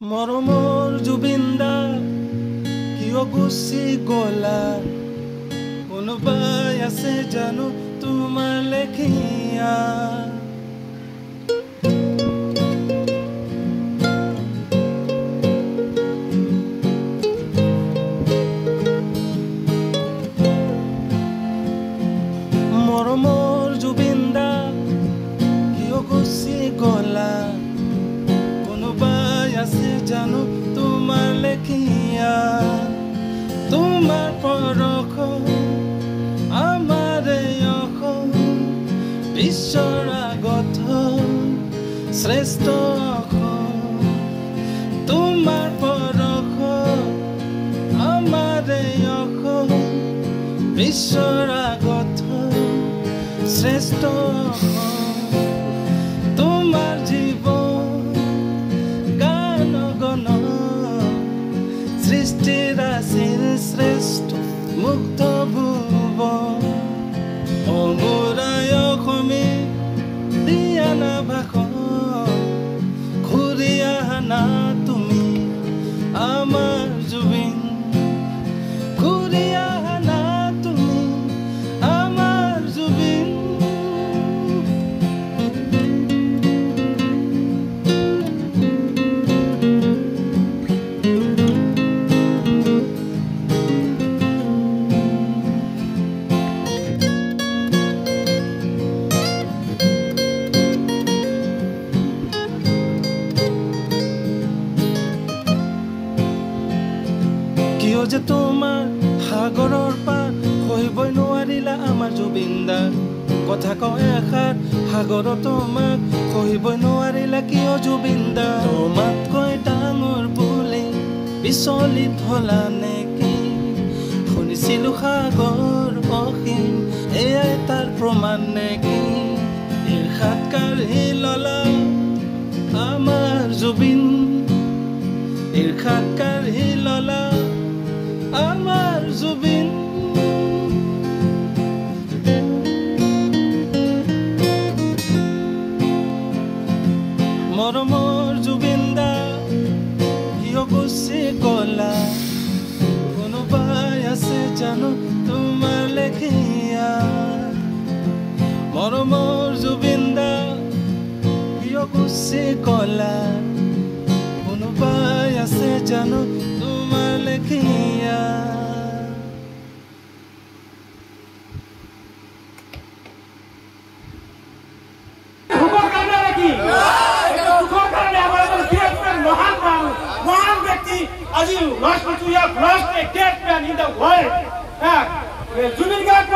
মৰমৰ জুবিনদা কিয় গুচি গলা কোনোবাই আছে জানো তোমাৰ লেখিয়া মৰমৰ জুবিনদা কিয় গুচি গলা আছে জানো তোমাৰ লেখিয়া তোমাৰ পৰখ আমাৰ অখ বিশ্বৰ আগত শ্ৰেষ্ঠ অখ তোমাৰ পৰখ আমাৰ অখ বিশ্বৰ আগত শ্ৰেষ্ঠ অখ তোমাৰ জীবন সৃষ্টিৰ আছিল শ্ৰেষ্ঠ মুক্ত ভুব অমূৰাই অসমী দিয়া না ভাষণ ঘূৰি আহা না তুমি আমাৰ জুবিন ঘূৰি আহা না তুমি আমাৰ জুবিন কিয় যে তোমাৰ সাগৰৰ পাৰ হৈবই নোৱাৰিলা আমাৰ জুবিনদা কথা কয় এষাৰ সাগৰত তোমাক হৈবই নোৱাৰিলা কিয় জুবিনদা তোমাতকৈ ডাঙৰ বুলি বিচলিত হলা নেকি শুনিছিলো সাগৰ অসীম এয়াই তাৰ প্ৰমাণ নেকি ঈৰ্ষাত কাঢ়ি ললা আমাৰ জুবিন ঈৰ্ষাত কাঢ়ি ললা আমাৰ জুবিন মৰমৰ জুবিনদা কিয় গুচি গলা কোনোবাই আছে জানো তোমাৰ লেখিয়া মৰমৰ জুবিনদা কিয় গুচি গলা কোনোবাই আছে জানো তোমাৰ লেখিয়া One व्यक्ति आज राष्ट्रपति या first great man in the world Zubin Garg